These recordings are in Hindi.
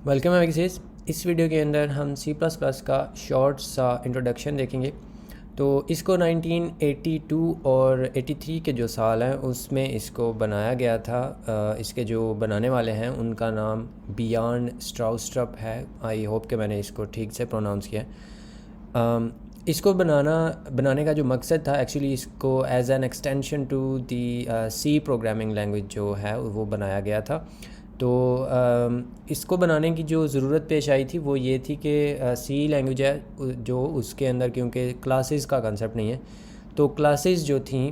वेलकम एवरीसिस। इस वीडियो के अंदर हम सी प्लस प्लस का शॉर्ट सा इंट्रोडक्शन देखेंगे। तो इसको 1982 और 83 के जो साल हैं उसमें इसको बनाया गया था। इसके जो बनाने वाले हैं उनका नाम बियॉन्ड स्ट्राउस्ट्रप है। आई होप कि मैंने इसको ठीक से प्रोनाउंस किया है। इसको बनाने का जो मकसद था, एक्चुअली इसको as an extension to the C programming language जो है वो बनाया गया था। तो इसको बनाने की जो ज़रूरत पेश आई थी वो ये थी कि सी लैंग्वेज है जो उसके अंदर, क्योंकि क्लासेस का कंसेप्ट नहीं है, तो क्लासेस जो थी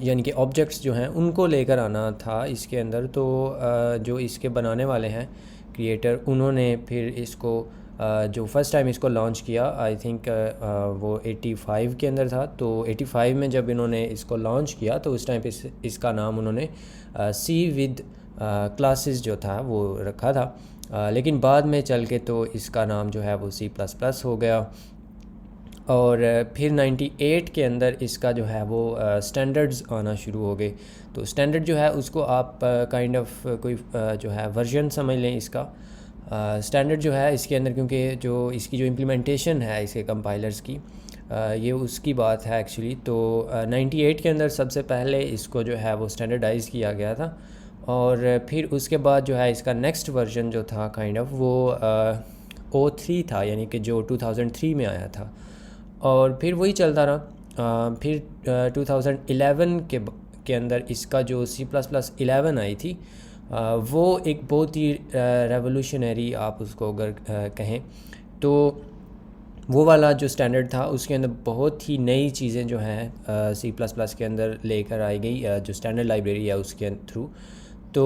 यानी कि ऑब्जेक्ट्स जो हैं उनको लेकर आना था इसके अंदर। तो जो इसके बनाने वाले हैं क्रिएटर, उन्होंने फिर इसको जो फर्स्ट टाइम इसको लॉन्च किया, आई थिंक वो 85 के अंदर था। तो 85 में जब इन्होंने इसको लॉन्च किया तो उस टाइम पे इसका नाम उन्होंने सी विद क्लासेस जो था वो रखा था। लेकिन बाद में चल के तो इसका नाम जो है वो सी प्लस प्लस हो गया। और फिर 98 के अंदर इसका जो है वो स्टैंडर्ड्स आना शुरू हो गए। तो स्टैंडर्ड जो है उसको आप काइंड ऑफ कोई जो है वर्जन समझ लें इसका। स्टैंडर्ड जो है इसके अंदर, क्योंकि जो इसकी जो इम्प्लीमेंटेशन है इसके कंपाइलर्स की, ये उसकी बात है एक्चुअली। तो 98 के अंदर सबसे पहले इसको जो है वो स्टैंडर्डाइज़ किया गया था। और फिर उसके बाद जो है इसका नेक्स्ट वर्जन जो था काइंड ऑफ वो O3 था, यानी कि जो 2003 में आया था। और फिर वही चलता रहा। फिर 2011 के अंदर इसका जो C++ 11 आई थी, वो एक बहुत ही रेवोल्यूशनरी आप उसको अगर कहें तो वो वाला जो स्टैंडर्ड था उसके अंदर बहुत ही नई चीज़ें जो हैं C++ के अंदर लेकर आई गई, जो स्टैंडर्ड लाइब्रेरी है उसके थ्रू। तो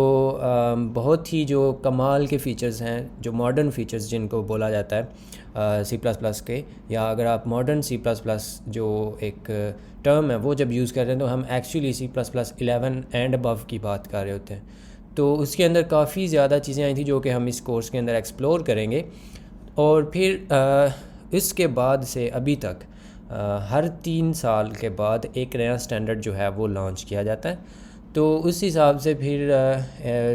बहुत ही जो कमाल के फ़ीचर्स हैं, जो मॉडर्न फ़ीचर्स जिनको बोला जाता है C++ के, या अगर आप मॉडर्न C++ जो एक टर्म है वो जब यूज़ कर रहे हैं तो हम एक्चुअली C++ 11 एंड अबव की बात कर रहे होते हैं। तो उसके अंदर काफ़ी ज़्यादा चीज़ें आई थी जो कि हम इस कोर्स के अंदर एक्सप्लोर करेंगे। और फिर इसके बाद से अभी तक हर 3 साल के बाद एक नया स्टैंडर्ड जो है वो लॉन्च किया जाता है। तो उस हिसाब से फिर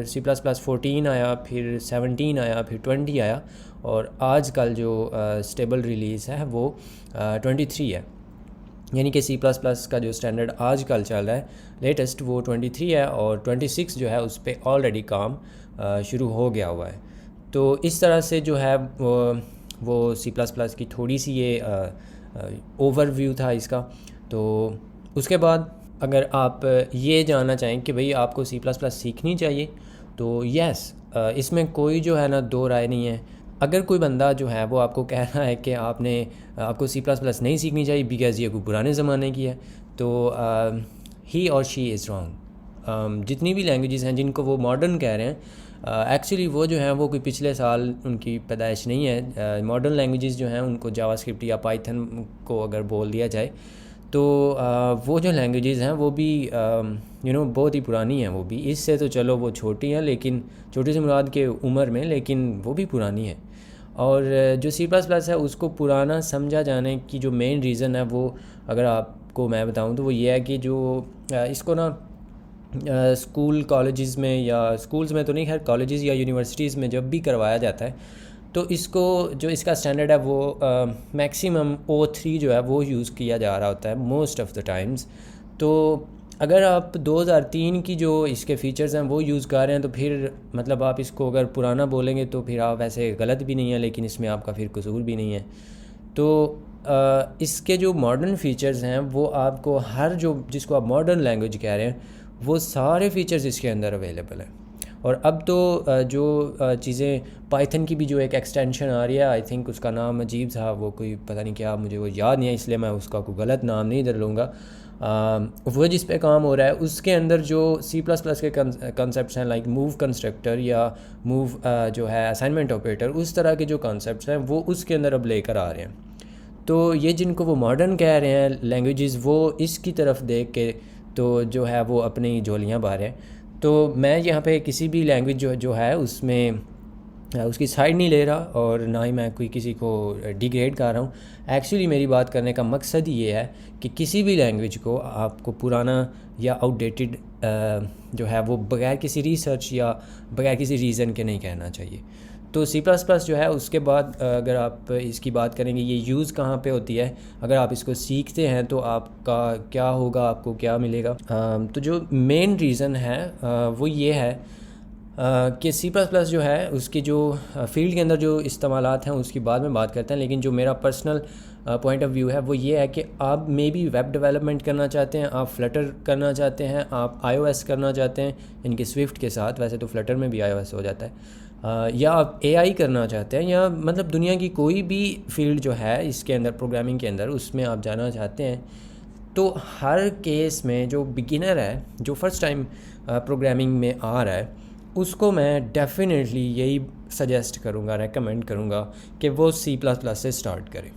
C++ 14 आया, फिर 17 आया, फिर 20 आया, और आजकल जो स्टेबल रिलीज़ है वो 23 है। यानी कि C++ का जो स्टैंडर्ड आजकल चल रहा है लेटेस्ट वो 23 है, और 26 जो है उस पर ऑलरेडी काम शुरू हो गया हुआ है। तो इस तरह से जो है वो C++ की थोड़ी सी ये ओवरव्यू था इसका। तो उसके बाद अगर आप ये जानना चाहें कि भाई आपको C++ सीखनी चाहिए, तो यस, इसमें कोई जो है ना दो राय नहीं है। अगर कोई बंदा जो है वो आपको कह रहा है कि आपको C++ नहीं सीखनी चाहिए बिकॉज़ ये कोई पुराने ज़माने की है, तो ही और शी इज़ रॉन्ग। जितनी भी लैंग्वेजेस हैं जिनको वो मॉडर्न कह रहे हैं, एक्चुअली वो जो हैं वो कोई पिछले साल उनकी पैदाइश नहीं है। मॉडर्न लैंग्वेजेस जो हैं उनको जावास्क्रिप्ट या पाइथन को अगर बोल दिया जाए तो वो जो लैंग्वेजेस हैं वो भी बहुत ही पुरानी हैं। वो भी इससे तो चलो वो छोटी हैं, लेकिन छोटी सी मुराद के उम्र में, लेकिन वो भी पुरानी है। और जो C++ है उसको पुराना समझा जाने की जो मेन रीज़न है वो, अगर आपको मैं बताऊं तो वो ये है कि जो इसको ना स्कूल कॉलेजेस में, या स्कूल्स में तो नहीं, खैर कॉलेजेस या यूनिवर्सिटीज़ में जब भी करवाया जाता है तो इसको जो इसका स्टैंडर्ड है वो मैक्सिमम O3 जो है वो यूज़ किया जा रहा होता है मोस्ट ऑफ़ द टाइम्स। तो अगर आप 2003 की जो इसके फ़ीचर्स हैं वो यूज़ कर रहे हैं तो फिर मतलब आप इसको अगर पुराना बोलेंगे तो फिर आप वैसे गलत भी नहीं है, लेकिन इसमें आपका फिर कसूर भी नहीं है। तो इसके जो मॉडर्न फ़ीचर्स हैं वो आपको हर जो जिसको आप मॉडर्न लैंग्वेज कह रहे हैं वो सारे फ़ीचर्स इसके अंदर अवेलेबल हैं। और अब तो जो चीज़ें पाइथन की भी जो एक एक्सटेंशन आ रही है, आई थिंक उसका नाम अजीब था, वो कोई पता नहीं क्या, मुझे वो याद नहीं है, इसलिए मैं उसका कोई गलत नाम नहीं इधर लूँगा। वो जिस पे काम हो रहा है उसके अंदर जो C++ के कंसेप्ट हैं, लाइक मूव कंस्ट्रक्टर या मूव जो है असाइनमेंट ऑपरेटर, उस तरह के जो कॉन्सेप्ट्स हैं वो उसके अंदर अब लेकर आ रहे हैं। तो ये जिनको वो मॉडर्न कह रहे हैं लैंग्वेजेस, वो इसकी तरफ देख के तो जो है वो अपनी झोलियाँ भर रहे हैं। तो मैं यहाँ पे किसी भी लैंग्वेज जो है उसमें उसकी साइड नहीं ले रहा और ना ही मैं कोई किसी को डिग्रेड कर रहा हूँ। एक्चुअली मेरी बात करने का मकसद ये है कि किसी भी लैंग्वेज को आपको पुराना या आउटडेटेड जो है वो बगैर किसी रिसर्च या बगैर किसी रीज़न के नहीं कहना चाहिए। तो C++ जो है उसके बाद अगर आप इसकी बात करेंगे ये यूज़ कहाँ पे होती है, अगर आप इसको सीखते हैं तो आपका क्या होगा, आपको क्या मिलेगा। तो जो मेन रीज़न है वो ये है कि C++ जो है उसकी जो फील्ड के अंदर जो इस्तेमालात हैं उसकी बाद में बात करते हैं, लेकिन जो मेरा पर्सनल पॉइंट ऑफ व्यू है वो ये है कि आप मे बी वेब डेवलपमेंट करना चाहते हैं, आप फ्लटर करना चाहते हैं, आप iOS करना चाहते हैं इनके स्विफ्ट के साथ, वैसे तो फ्लटर में भी iOS हो जाता है, या आप AI करना चाहते हैं, या मतलब दुनिया की कोई भी फील्ड जो है इसके अंदर प्रोग्रामिंग के अंदर उसमें आप जाना चाहते हैं। तो हर केस में जो बिगिनर है, जो फर्स्ट टाइम प्रोग्रामिंग में आ रहा है, उसको मैं डेफिनेटली यही सजेस्ट करूँगा, रेकमेंड करूँगा कि वो C++ से स्टार्ट करें।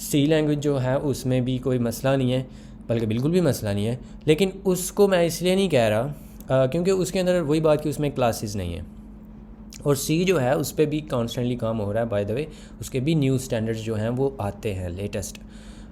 सी लैंग्वेज जो है उसमें भी कोई मसला नहीं है, बल्कि बिल्कुल भी मसला नहीं है, लेकिन उसको मैं इसलिए नहीं कह रहा क्योंकि उसके अंदर वही बात कि उसमें क्लासेस नहीं है। और सी जो है उस पर भी कॉन्स्टेंटली काम हो रहा है, बाय द वे उसके भी न्यू स्टैंडर्ड्स जो हैं वो आते हैं लेटेस्ट।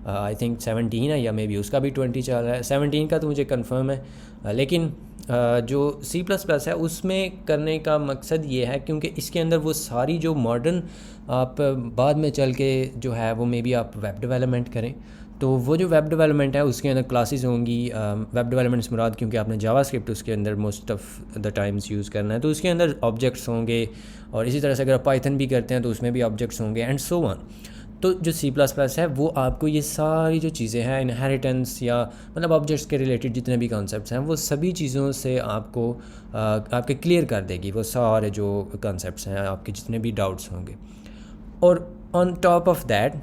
आई थिंक 17 है या मे बी उसका भी 20 चल रहा है, 17 का तो मुझे कंफर्म है। लेकिन जो C++ है उसमें करने का मकसद ये है क्योंकि इसके अंदर वो सारी जो मॉडर्न आप बाद में चल के जो है वो मे बी आप वेब डेवलपमेंट करें, तो वो जो वेब डेवलपमेंट है उसके अंदर क्लासेस होंगी। वेब डेवलपमेंट से मुराद क्योंकि आपने जावास्क्रिप्ट उसके अंदर most of the times use करना है, तो उसके अंदर ऑब्जेक्ट्स होंगे, और इसी तरह से अगर आप पाइथन भी करते हैं तो उसमें भी ऑब्जेक्ट्स होंगे एंड सो ऑन। तो जो C++ है वो आपको ये सारी जो चीज़ें हैं, इनहेरिटेंस या मतलब ऑब्जेक्ट्स के रिलेटेड जितने भी कॉन्सेप्ट्स हैं वो सभी चीज़ों से आपको आपके क्लियर कर देगी वो सारे जो कॉन्सेप्ट्स हैं, आपके जितने भी डाउट्स होंगे। और ऑन टॉप ऑफ दैट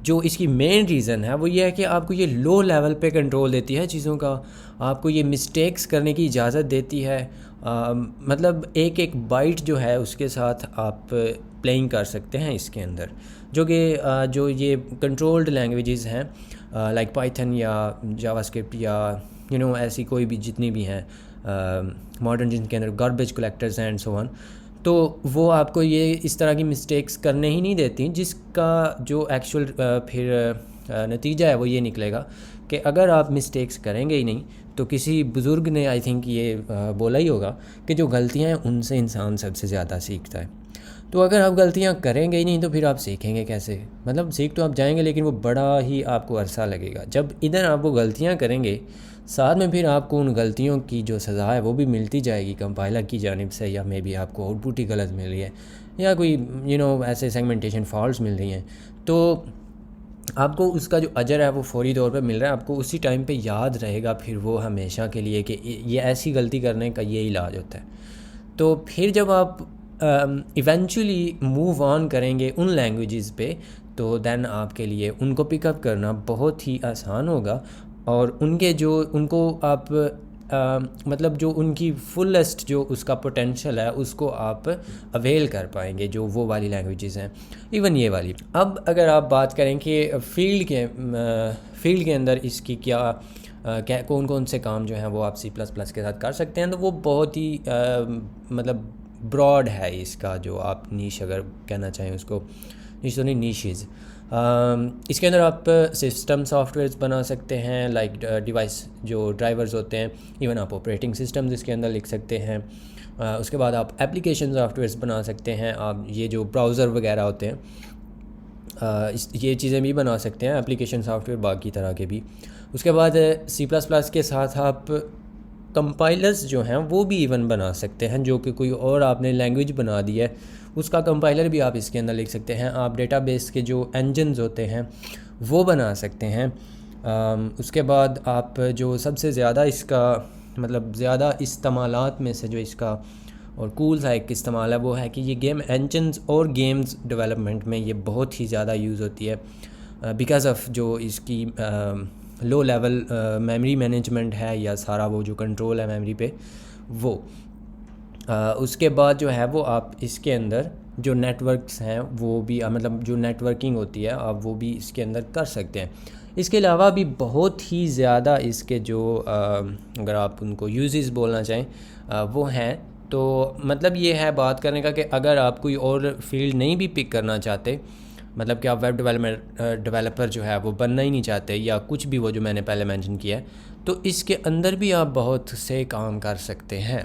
जो इसकी मेन रीज़न है वो ये है कि आपको ये लो लेवल पे कंट्रोल देती है चीज़ों का, आपको ये मिस्टेक्स करने की इजाज़त देती है। मतलब एक एक बाइट जो है उसके साथ आप प्लेइंग कर सकते हैं इसके अंदर, जो कि जो ये कंट्रोल्ड लैंग्वेजेस हैं लाइक पाइथन या जावास्क्रिप्ट या ऐसी कोई भी जितनी भी हैं मॉडर्न जिनके अंदर गार्बेज कलेक्टर्स हैं एंड सो ऑन, तो वो आपको ये इस तरह की मिस्टेक्स करने ही नहीं देती, जिसका जो एक्चुअल फिर नतीजा है वो ये निकलेगा कि अगर आप मिस्टेक्स करेंगे ही नहीं, तो किसी बुज़ुर्ग ने आई थिंक ये बोला ही होगा कि जो गलतियां हैं उनसे इंसान सबसे ज़्यादा सीखता है। तो अगर आप गलतियां करेंगे ही नहीं तो फिर आप सीखेंगे कैसे? मतलब सीख तो आप जाएंगे लेकिन वो बड़ा ही आपको अरसा लगेगा। जब इधर आप वो गलतियां करेंगे, साथ में फिर आपको उन गलतियों की जो सज़ा है वो भी मिलती जाएगी कंपाइलर की जानिब से, या मे बी आपको आउटपुट ही गलत मिल रही है या कोई ऐसे सेगमेंटेशन फॉल्ट्स मिल रही हैं, तो आपको उसका जो अजर है वो फौरी तौर पे मिल रहा है, आपको उसी टाइम पे याद रहेगा फिर वो हमेशा के लिए कि ये ऐसी गलती करने का ये इलाज होता है। तो फिर जब आप इवेंचुअली मूव ऑन करेंगे उन लैंग्वेजेस पे, तो देन आपके लिए उनको पिकअप करना बहुत ही आसान होगा, और उनके जो उनको आप मतलब जो उनकी फुलेस्ट जो उसका पोटेंशियल है उसको आप अवेल कर पाएंगे, जो वो वाली लैंग्वेजेस हैं, इवन ये वाली। अब अगर आप बात करें कि फील्ड के अंदर इसकी क्या कौन कौन से काम जो हैं वो आप C++ के साथ कर सकते हैं, तो वो बहुत ही मतलब ब्रॉड है इसका जो आप नीश अगर कहना चाहें उसको, नीश तो नहीं, नीशेज़। इसके अंदर आप सिस्टम सॉफ्टवेयर्स बना सकते हैं, लाइक डिवाइस जो ड्राइवर्स होते हैं, इवन आप ऑपरेटिंग सिस्टम्स इसके अंदर लिख सकते हैं। उसके बाद आप एप्लीकेशन सॉफ्टवेयर्स बना सकते हैं, आप ये जो ब्राउज़र वगैरह होते हैं ये चीज़ें भी बना सकते हैं, एप्लीकेशन सॉफ्टवेयर बाकी तरह के भी। उसके बाद C++ के साथ आप कंपाइलर्स जो हैं वो भी इवन बना सकते हैं, जो कि कोई और आपने लैंग्वेज बना दी है उसका कंपाइलर भी आप इसके अंदर लिख सकते हैं। आप डेटाबेस के जो इंजन्स होते हैं वो बना सकते हैं। उसके बाद आप जो सबसे ज़्यादा इसका मतलब ज़्यादा इस्तेमालात में से जो इसका और कूल सा एक इस्तेमाल है वो है कि ये गेम इंजन्स और गेम्स डेवलपमेंट में ये बहुत ही ज़्यादा यूज़ होती है, बिकॉज़ ऑफ जो इसकी लो लेवल मेमोरी मैनेजमेंट है या सारा वो जो कंट्रोल है मेमोरी पे वो। उसके बाद जो है वो आप इसके अंदर जो नेटवर्क्स हैं वो भी मतलब जो नेटवर्किंग होती है आप वो भी इसके अंदर कर सकते हैं। इसके अलावा भी बहुत ही ज़्यादा इसके जो अगर आप उनको यूजेस बोलना चाहें वो हैं तो मतलब ये है बात करने का कि अगर आप कोई और फील्ड नहीं भी पिक करना चाहते, मतलब कि आप वेब डेवलपर जो है वो बनना ही नहीं चाहते या कुछ भी वो जो मैंने पहले मेंशन किया है, तो इसके अंदर भी आप बहुत से काम कर सकते हैं।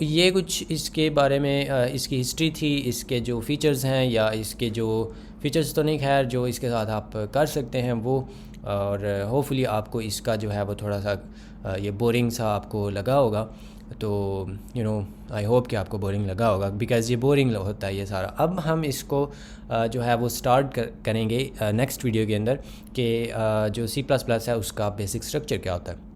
ये कुछ इसके बारे में इसकी हिस्ट्री थी, इसके जो फ़ीचर्स हैं या इसके जो फ़ीचर्स तो नहीं, खैर जो इसके साथ आप कर सकते हैं वो। और होपफुली आपको इसका जो है वो थोड़ा सा ये बोरिंग सा आपको लगा होगा। तो आई होप कि आपको बोरिंग लगा होगा, बिकॉज़ ये बोरिंग होता है ये सारा। अब हम इसको जो है वो स्टार्ट करेंगे नेक्स्ट वीडियो के अंदर कि जो C++ है उसका बेसिक स्ट्रक्चर क्या होता है।